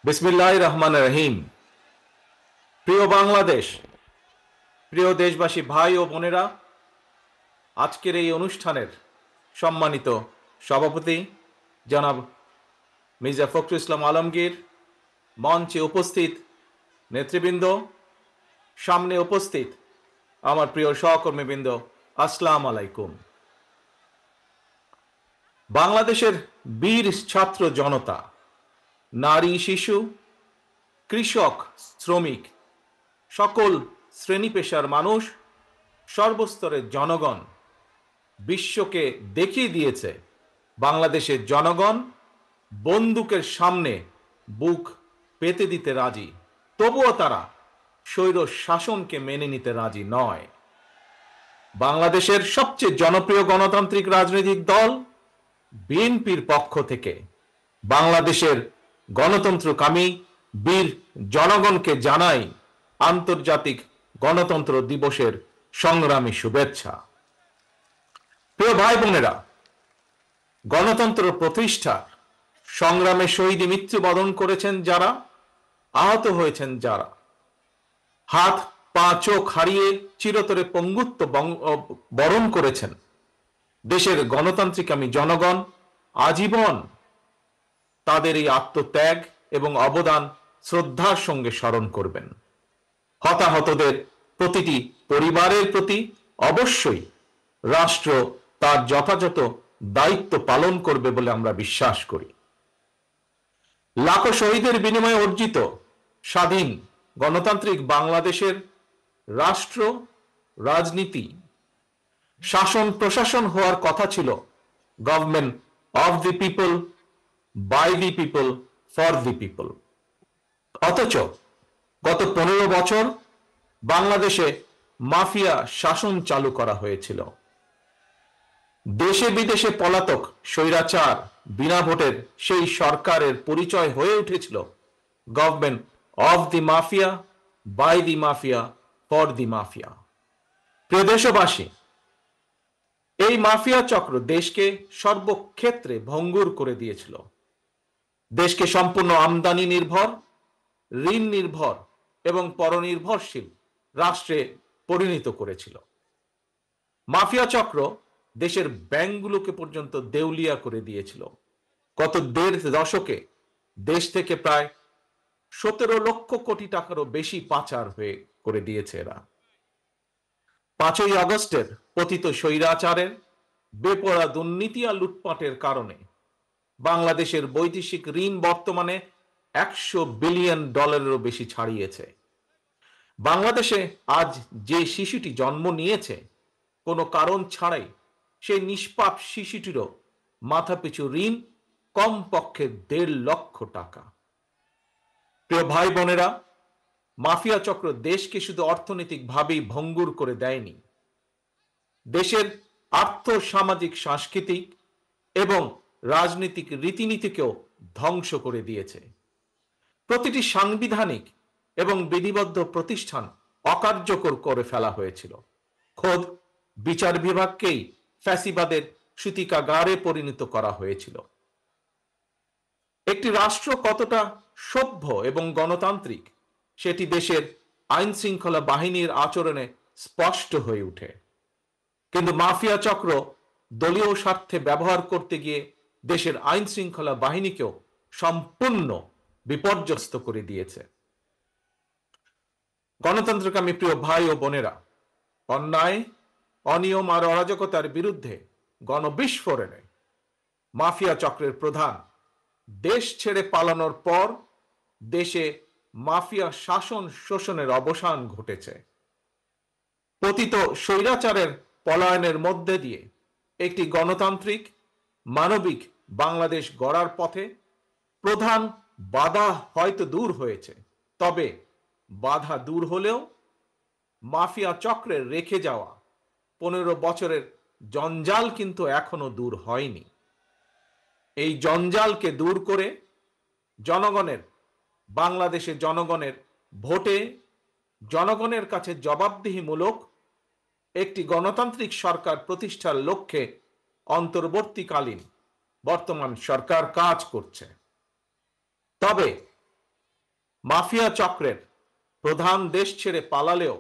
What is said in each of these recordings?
বিসমিল্লাহির রহমানির রহিম। প্রিয় বাংলাদেশ, প্রিয় দেশবাসী, ভাই ও বোনেরা, আজকের এই অনুষ্ঠানের সম্মানিত সভাপতি জনাব মির্জা ফখরুল ইসলাম আলমগীর, মঞ্চে উপস্থিত নেতৃবৃন্দ, সামনে উপস্থিত আমার প্রিয় সহকর্মীবৃন্দ, আসসালামু আলাইকুম। বাংলাদেশের বীর ছাত্র জনতা, নারী, শিশু, কৃষক, শ্রমিক, সকল শ্রেণী পেশার মানুষ, সর্বস্তরের জনগণ বিশ্বকে দেখিয়ে দিয়েছে বাংলাদেশের জনগণ বন্দুকের সামনে বুক পেতে দিতে রাজি, তবুও তারা স্বৈর শাসনকে মেনে নিতে রাজি নয়। বাংলাদেশের সবচেয়ে জনপ্রিয় গণতান্ত্রিক রাজনৈতিক দল বিএনপির পক্ষ থেকে বাংলাদেশের গণতন্ত্রকামী বীর জনগণকে জানাই আন্তর্জাতিক গণতন্ত্র দিবসের সংগ্রামী শুভেচ্ছা। প্রিয় ভাই বোনেরা, গণতন্ত্র প্রতিষ্ঠার সংগ্রামে শহীদ মৃত্যুবরণ করেছেন যারা, আহত হয়েছেন যারা, হাত পা চোখ হারিয়ে চিরতরে পঙ্গুত্ব বরণ করেছেন, দেশের গণতান্ত্রিকামী জনগণ আজীবন তাদের এই আত্মত্যাগ এবং অবদান শ্রদ্ধার সঙ্গে স্মরণ করবেন। হতাহতদের প্রতিটি পরিবারের প্রতি অবশ্যই রাষ্ট্র তার যথাযথ দায়িত্ব পালন করবে বলে আমরা বিশ্বাস করি। লাখো শহীদের বিনিময়ে অর্জিত স্বাধীন গণতান্ত্রিক বাংলাদেশের রাষ্ট্র, রাজনীতি, শাসন প্রশাসন হওয়ার কথা ছিল government of the people, by the people, for the people. অথচ গত 15 বছর বাংলাদেশে মাফিয়া শাসন চালু করা হয়েছিল। দেশে বিদেশে পলাতক স্বৈরাচার বিনা ভোটের সেই সরকারের পরিচয় হয়ে উঠেছিল government of the mafia, by the mafia, for the mafia. প্রিয় দেশবাসী, এই মাফিয়া চক্র দেশকে সর্বক্ষেত্রে ভঙ্গুর করে দিয়েছিল। দেশকে সম্পূর্ণ আমদানি নির্ভর, ঋণ নির্ভর এবং পরনির্ভরশীল রাষ্ট্রে পরিণত করেছিল। মাফিয়া চক্র দেশের ব্যাংকগুলোকে পর্যন্ত দেউলিয়া করে দিয়েছিল। গত 1.5 দশকে দেশ থেকে প্রায় 17 লক্ষ কোটি টাকারও বেশি পাচার হয়ে করে দিয়েছে এরা। 5ই আগস্টের পতিত স্বৈরাচারের বেপরোয়া দুর্নীতি আর লুটপাটের কারণে বাংলাদেশের বৈদেশিক ঋণ বর্তমানে $100 বিলিয়ন বেশি ছাড়িয়েছে। বাংলাদেশে আজ যে শিশুটি জন্ম নিয়েছে কোনো কারণ ছাড়াই, সেই নিষ্পাপ শিশুটিরও মাথাপিছু ঋণ কমপক্ষে 1.5 লক্ষ টাকা। প্রিয় ভাই বোনেরা, মাফিয়া চক্র দেশকে শুধু অর্থনৈতিকভাবেই ভঙ্গুর করে দেয়নি, দেশের আর্থ সামাজিক সাংস্কৃতিক এবং রাজনৈতিক রীতিনীতিকেও ধ্বংস করে দিয়েছে। প্রতিটি সাংবিধানিক এবং বিধিবদ্ধ প্রতিষ্ঠান অকার্যকর করে ফেলা হয়েছিল। খোদ বিচার বিভাগকেই ফ্যাসিবাদের সূতিকাগারে পরিণত করা হয়েছিল। একটি রাষ্ট্র কতটা সভ্য এবং গণতান্ত্রিক সেটি দেশের আইন শৃঙ্খলা বাহিনীর আচরণে স্পষ্ট হয়ে ওঠে। কিন্তু মাফিয়া চক্র দলীয় স্বার্থে ব্যবহার করতে গিয়ে দেশের আইন শৃঙ্খলা বাহিনীকেও সম্পূর্ণ বিপর্যস্ত করে দিয়েছে। গণতন্ত্রকামী প্রিয় ভাই ও বোনেরা, অন্যায়, অনিয়ম আর অরাজকতার বিরুদ্ধে গণবিস্ফোরণে মাফিয়া চক্রের প্রধান দেশ ছেড়ে পালানোর পর দেশে মাফিয়া শাসন শোষণের অবসান ঘটেছে। পতিত স্বৈরাচারের পলায়নের মধ্যে দিয়ে একটি গণতান্ত্রিক মানবিক বাংলাদেশ গড়ার পথে প্রধান বাধা হয়তো দূর হয়েছে, তবে বাধা দূর হলেও মাফিয়া চক্রের রেখে যাওয়া 15 বছরের জঞ্জাল কিন্তু এখনো দূর হয়নি। এই জঞ্জালকে দূর করে জনগণের, বাংলাদেশের জনগণের ভোটে জনগণের কাছে জবাবদিহিমূলক একটি গণতান্ত্রিক সরকার প্রতিষ্ঠার লক্ষ্যে অন্তর্বর্তীকালীন বর্তমান সরকার কাজ করছে। তবে মাফিয়া চক্রের প্রধান দেশ ছেড়ে পালালেও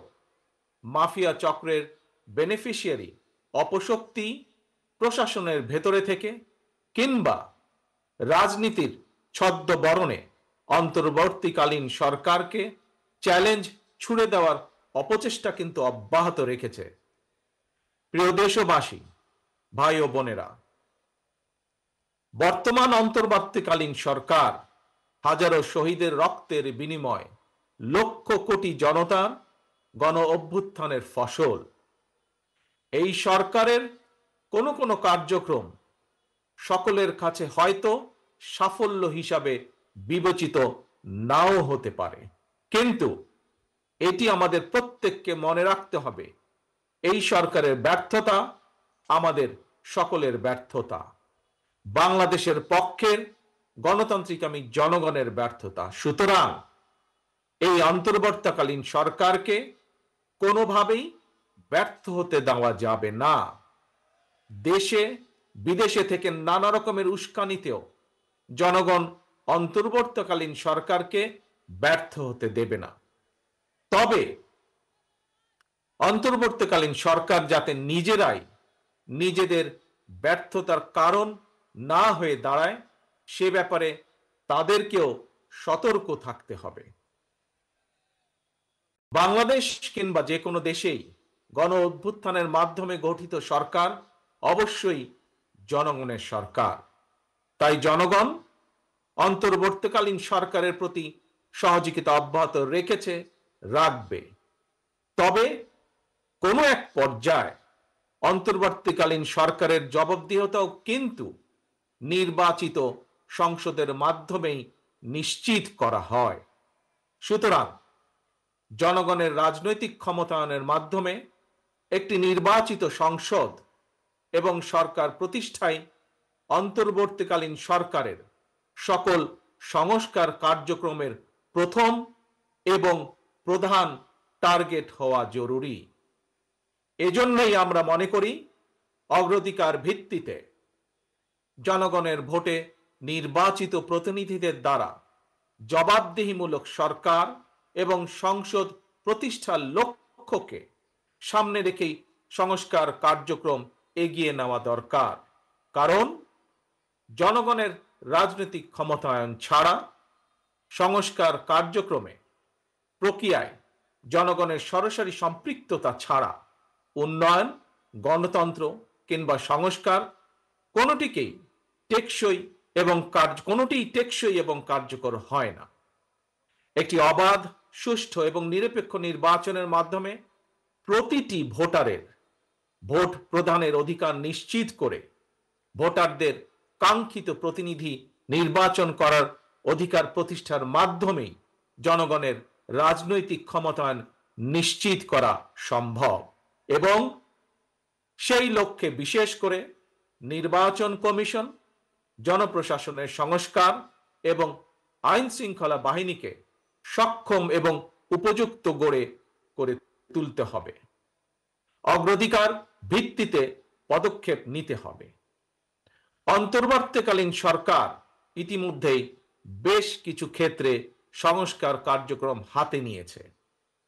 মাফিয়া চক্রের বেনিফিশিয়ারি অপশক্তি প্রশাসনের ভেতরে থেকে কিংবা রাজনীতির ছদ্মবরণে অন্তর্বর্তীকালীন সরকারকে চ্যালেঞ্জ ছুড়ে দেওয়ার অপচেষ্টা কিন্তু অব্যাহত রেখেছে। প্রিয় দেশবাসী, ভাই ও বোনেরা, বর্তমান অন্তর্বর্তীকালীন সরকার হাজারো শহীদের রক্তের বিনিময় লক্ষ কোটি জনতার গণ অভ্যুত্থানের ফসল। এই সরকারের কোনো কোনো কার্যক্রম সকলের কাছে হয়তো সাফল্য হিসাবে বিবেচিত নাও হতে পারে, কিন্তু এটি আমাদের প্রত্যেককে মনে রাখতে হবে, এই সরকারের ব্যর্থতা আমাদের সকলের ব্যর্থতা, বাংলাদেশের পক্ষের গণতান্ত্রিকামী জনগণের ব্যর্থতা। সুতরাং এই অন্তর্বর্তীকালীন সরকারকে কোনোভাবেই ব্যর্থ হতে দেওয়া যাবে না। দেশে বিদেশে থেকে নানা রকমের উস্কানিতেও জনগণ অন্তর্বর্তীকালীন সরকারকে ব্যর্থ হতে দেবে না। তবে অন্তর্বর্তীকালীন সরকার যাতে নিজেরাই নিজেদের ব্যর্থতার কারণ না হয়ে দাঁড়ায়, সে ব্যাপারে তাদেরকেও সতর্ক থাকতে হবে। বাংলাদেশ কিংবা যে কোনো দেশেই গণ অভ্যুত্থানের মাধ্যমে গঠিত সরকার অবশ্যই জনগণের সরকার। তাই জনগণ অন্তর্বর্তীকালীন সরকারের প্রতি সহযোগিতা অব্যাহত রেখেছে, রাখবে। তবে কোনো এক পর্যায়ে অন্তর্বর্তীকালীন সরকারের জবাবদিহিতাও কিন্তু নির্বাচিত সংসদের মাধ্যমেই নিশ্চিত করা হয়। সুতরাং জনগণের রাজনৈতিক ক্ষমতায়নের মাধ্যমে একটি নির্বাচিত সংসদ এবং সরকার প্রতিষ্ঠায় অন্তর্বর্তীকালীন সরকারের সকল সংস্কার কার্যক্রমের প্রথম এবং প্রধান টার্গেট হওয়া জরুরি। এজন্যই আমরা মনে করি অগ্রাধিকার ভিত্তিতে জনগণের ভোটে নির্বাচিত প্রতিনিধিদের দ্বারা জবাবদিহিমূলক সরকার এবং সংসদ প্রতিষ্ঠার লক্ষ্যকে সামনে রেখেই সংস্কার কার্যক্রম এগিয়ে নেওয়া দরকার। কারণ জনগণের রাজনৈতিক ক্ষমতায়ন ছাড়া সংস্কার কার্যক্রমে প্রক্রিয়ায় জনগণের সরাসরি সম্পৃক্ততা ছাড়া উন্নয়ন, গণতন্ত্র কিংবা সংস্কার কোনোটিই টেকসই এবং কার্যকর হয় না। একটি অবাধ, সুষ্ঠু এবং নিরপেক্ষ নির্বাচনের মাধ্যমে প্রতিটি ভোটারের ভোট প্রদানের অধিকার নিশ্চিত করে ভোটারদের কাঙ্ক্ষিত প্রতিনিধি নির্বাচন করার অধিকার প্রতিষ্ঠার মাধ্যমেই জনগণের রাজনৈতিক ক্ষমতায়ন নিশ্চিত করা সম্ভব। এবং সেই লক্ষ্যে বিশেষ করে নির্বাচন কমিশন, জনপ্রশাসনের সংস্কার এবং আইন শৃঙ্খলা বাহিনীকে সক্ষম এবং উপযুক্ত করে তুলতে হবে। অগ্রাধিকার ভিত্তিতে পদক্ষেপ নিতে হবে। অন্তর্বর্তীকালীন সরকার ইতিমধ্যেই বেশ কিছু ক্ষেত্রে সংস্কার কার্যক্রম হাতে নিয়েছে।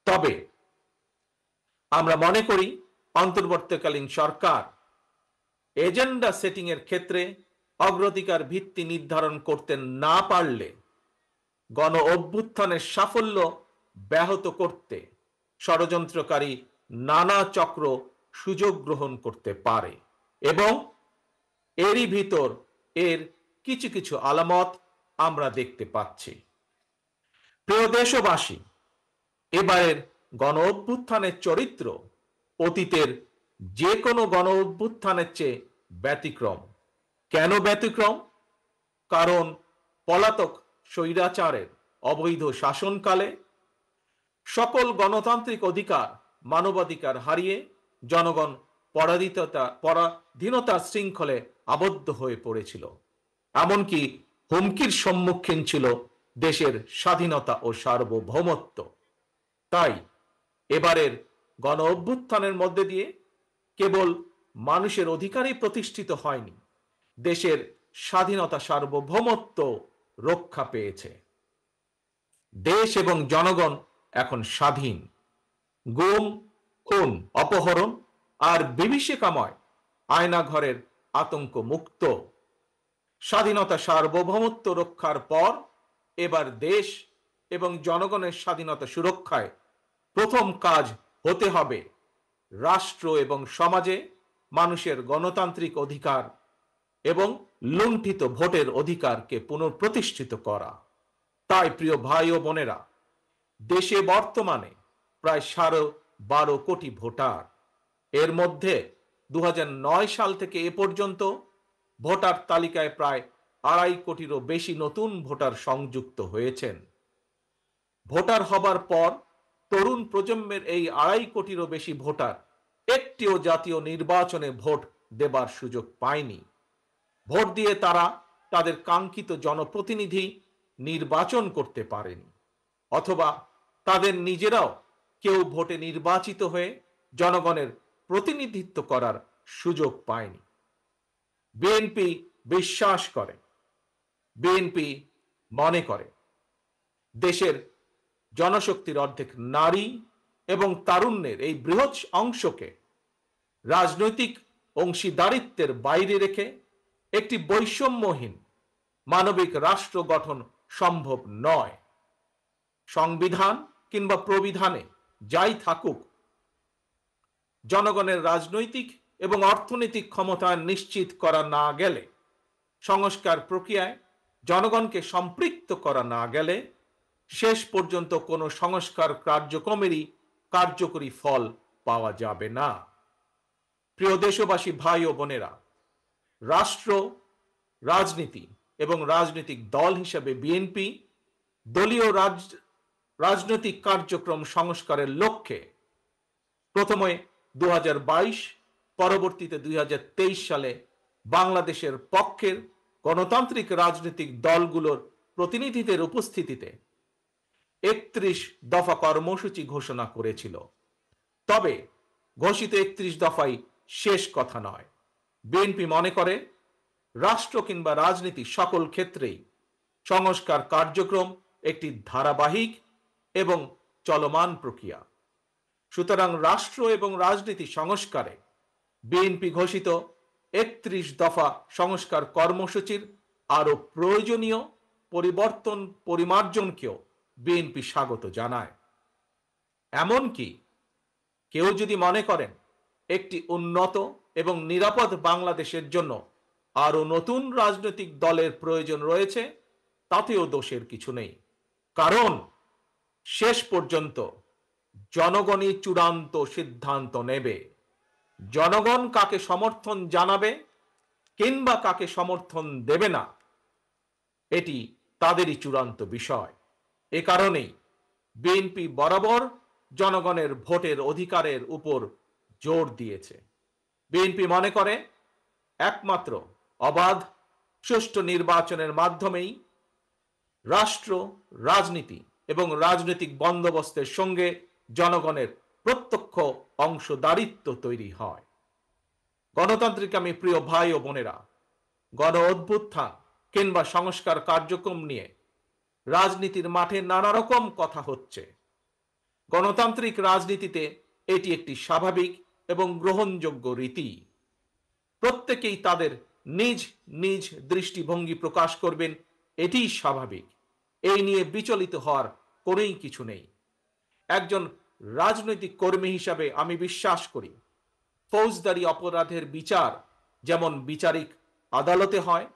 তবে আমরা মনে করি অন্তর্বর্তীকালীন সরকার এজেন্ডা সেটিং এর ক্ষেত্রে অগ্রাধিকার ভিত্তি নির্ধারণ করতে না পারলে গণ অভ্যুত্থানের সাফল্য ব্যাহত করতে ষড়যন্ত্রকারী নানা চক্র সুযোগ গ্রহণ করতে পারে এবং এরই ভিতর এর কিছু কিছু আলামত আমরা দেখতে পাচ্ছি। প্রিয় দেশবাসী, এবারের গণ অভ্যুত্থানের চরিত্র অতীতের যে কোনো গণ অভ্যুত্থানের চেয়ে ব্যতিক্রম। কেন ব্যতিক্রম? কারণ পলাতক স্বৈরাচারের অবৈধ শাসনকালে সকল গণতান্ত্রিক অধিকার, মানবাধিকার হারিয়ে জনগণ পরাধীনতার শৃঙ্খলে আবদ্ধ হয়ে পড়েছিল। এমনকি হুমকির সম্মুখীন ছিল দেশের স্বাধীনতা ও সার্বভৌমত্ব। তাই এবারের গণ অভ্যুত্থানের মধ্যে দিয়ে কেবল মানুষের অধিকারই প্রতিষ্ঠিত হয়নি, দেশের স্বাধীনতা সার্বভৌমত্ব রক্ষা পেয়েছে। দেশ এবং জনগণ এখন স্বাধীন। গুম, খুন, অপহরণ আর বিভীষিকাময় আয়নাঘরের আতঙ্ক মুক্ত। স্বাধীনতা সার্বভৌমত্ব রক্ষার পর এবার দেশ এবং জনগণের স্বাধীনতা সুরক্ষায় প্রথম কাজ হতে হবে রাষ্ট্র এবং সমাজে মানুষের গণতান্ত্রিক অধিকার এবং লুণ্ঠিত ভোটের অধিকারকে পুনঃপ্রতিষ্ঠিত করা। তাই প্রিয় ভাই ও বোনেরা, দেশে বর্তমানে প্রায় 12.5 কোটি ভোটার। এর মধ্যে 2009 সাল থেকে এ পর্যন্ত ভোটার তালিকায় প্রায় 2.5 কোটিরও বেশি নতুন ভোটার সংযুক্ত হয়েছেন। ভোটার হবার পর তরুণ প্রজন্মের এই 2.5 কোটিরও বেশি ভোটার একটিও জাতীয় নির্বাচনে ভোট দেবার সুযোগ পায়নি। ভোট দিয়ে তারা তাদের কাঙ্ক্ষিত জনপ্রতিনিধি নির্বাচন করতে পারেনি, অথবা তাদের নিজেরাও কেউ ভোটে নির্বাচিত হয়ে জনগণের প্রতিনিধিত্ব করার সুযোগ পায়নি। বিএনপি বিশ্বাস করে, বিএনপি মনে করে দেশের জনশক্তির অর্ধেক নারী এবং তারুণ্যের এই বৃহৎ অংশকে রাজনৈতিক অংশীদারিত্বের বাইরে রেখে একটি বৈষম্যহীন মানবিক রাষ্ট্র গঠন সম্ভব নয়। সংবিধান কিংবা প্রবিধানে যাই থাকুক, জনগণের রাজনৈতিক এবং অর্থনৈতিক ক্ষমতায়ন নিশ্চিত করা না গেলে, সংস্কার প্রক্রিয়ায় জনগণকে সম্পৃক্ত করা না গেলে শেষ পর্যন্ত কোনো সংস্কার কার্যক্রমেরই কার্যকরী ফল পাওয়া যাবে না। প্রিয় দেশবাসী, ভাই ও বোনেরা, রাষ্ট্র, রাজনীতি এবং রাজনৈতিক দল হিসেবে বিএনপি দলীয় রাজনৈতিক কার্যক্রম সংস্কারের লক্ষ্যে প্রথমে 2022, পরবর্তীতে 2023 সালে বাংলাদেশের পক্ষের গণতান্ত্রিক রাজনৈতিক দলগুলোর প্রতিনিধিদের উপস্থিতিতে 31 দফা কর্মসূচি ঘোষণা করেছিল। তবে ঘোষিত 31 দফাই শেষ কথা নয়। বিএনপি মনে করে রাষ্ট্র কিংবা রাজনীতি সকল ক্ষেত্রেই সংস্কার কার্যক্রম একটি ধারাবাহিক এবং চলমান প্রক্রিয়া। সুতরাং রাষ্ট্র এবং রাজনীতি সংস্কারে বিএনপি ঘোষিত 31 দফা সংস্কার কর্মসূচির আরো প্রয়োজনীয় পরিবর্তন পরিমার্জনকেও বিএনপি স্বাগত জানায়। এমনকি কেউ যদি মনে করেন একটি উন্নত এবং নিরাপদ বাংলাদেশের জন্য আরো নতুন রাজনৈতিক দলের প্রয়োজন রয়েছে, তাতেও দোষের কিছু নেই। কারণ শেষ পর্যন্ত জনগণই চূড়ান্ত সিদ্ধান্ত নেবে। জনগণ কাকে সমর্থন জানাবে কিংবা কাকে সমর্থন দেবে না, এটি তাদেরই চূড়ান্ত বিষয়। এ কারণেই বিএনপি বরাবর জনগণের ভোটের অধিকারের উপর জোর দিয়েছে। বিএনপি মনে করে একমাত্র অবাধ, সুষ্ঠু নির্বাচনের মাধ্যমেই রাষ্ট্র, রাজনীতি এবং রাজনৈতিক বন্দোবস্তের সঙ্গে জনগণের প্রত্যক্ষ অংশদারিত্ব তৈরি হয়। গণতান্ত্রিক আমি প্রিয় ভাই ও বোনেরা, গণ অভ্যুত্থান কিংবা সংস্কার কার্যক্রম নিয়ে রাজনীতির মাঠে নানা রকম কথা হচ্ছে। গণতান্ত্রিক রাজনীতিতে এটি একটি স্বাভাবিক এবং গ্রহণযোগ্য রীতি। প্রত্যেকেই তাদের নিজ নিজ দৃষ্টিভঙ্গি প্রকাশ করবেন, এটিই স্বাভাবিক। এই নিয়ে বিচলিত হওয়ার কোনোই কিছু নেই। একজন রাজনৈতিক কর্মী হিসাবে আমি বিশ্বাস করি, ফৌজদারি অপরাধের বিচার যেমন বিচারিক আদালতে হয়,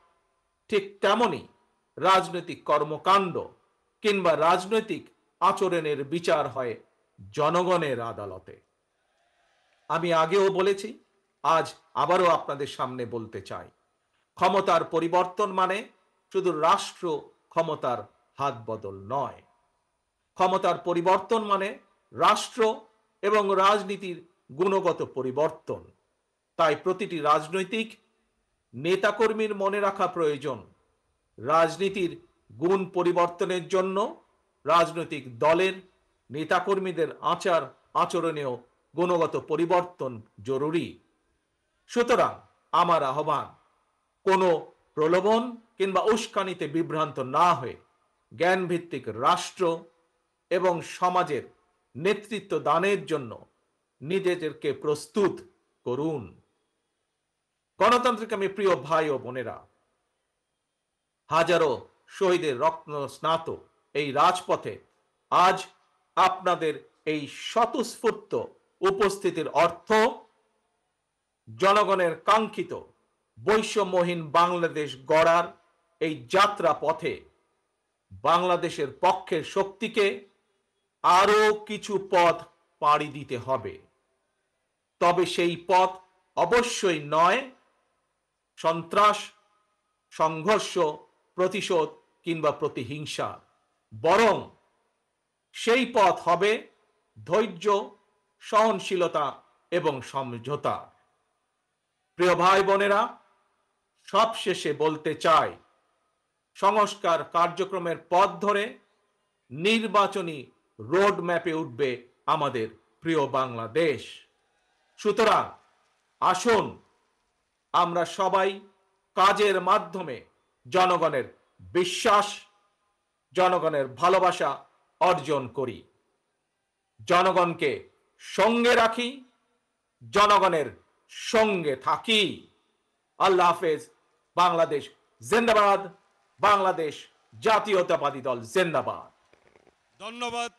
ঠিক তেমনি রাজনৈতিক কর্মকাণ্ড কিংবা রাজনৈতিক আচরণের বিচার হয় জনগণের আদালতে। আমি আগেও বলেছি, আজ আবারও আপনাদের সামনে বলতে চাই, ক্ষমতার পরিবর্তন মানে শুধু রাষ্ট্র ক্ষমতার হাত বদল নয়। ক্ষমতার পরিবর্তন মানে রাষ্ট্র এবং রাজনীতির গুণগত পরিবর্তন। তাই প্রতিটি রাজনৈতিক নেতাকর্মীর মনে রাখা প্রয়োজন, রাজনীতির গুণ পরিবর্তনের জন্য রাজনৈতিক দলের নেতাকর্মীদের আচার আচরণেও গুণগত পরিবর্তন জরুরি। সুতরাং আমার আহ্বান, কোনো প্রলোভন কিংবা উস্কানিতে বিভ্রান্ত না হয়ে জ্ঞানভিত্তিক রাষ্ট্র এবং সমাজের নেতৃত্ব দানের জন্য নিজেদেরকে প্রস্তুত করুন। গণতান্ত্রিক আমি প্রিয় ভাই ও বোনেরা, হাজারো শহীদের রক্ত স্নাত এই রাজপথে আজ আপনাদের এই স্বতঃস্ফূর্ত উপস্থিতির অর্থ জনগণের কাঙ্ক্ষিত বৈষম্যহীন বাংলাদেশ গড়ার এই যাত্রা পথে বাংলাদেশের পক্ষের শক্তিকে আরো কিছু পথ পাড়ি দিতে হবে। তবে সেই পথ অবশ্যই নয় সন্ত্রাস, সংঘর্ষ, প্রতিশোধ কিংবা প্রতিহিংসা, বরং সেই পথ হবে ধৈর্য, সহনশীলতা এবং সমঝোতা। প্রিয় ভাই বোনেরা, সবশেষে বলতে চাই, সংস্কার কার্যক্রমের পথ ধরে নির্বাচনী রোড ম্যাপে উঠবে আমাদের প্রিয় বাংলাদেশ। সুতরাং আসুন আমরা সবাই কাজের মাধ্যমে জনগণের বিশ্বাস, জনগণের ভালোবাসা অর্জন করি, জনগণকে সঙ্গে রাখি, জনগণের সঙ্গে থাকি। আল্লাহ হাফেজ। বাংলাদেশ জিন্দাবাদ। বাংলাদেশ জাতীয়তাবাদী দল জিন্দাবাদ। ধন্যবাদ।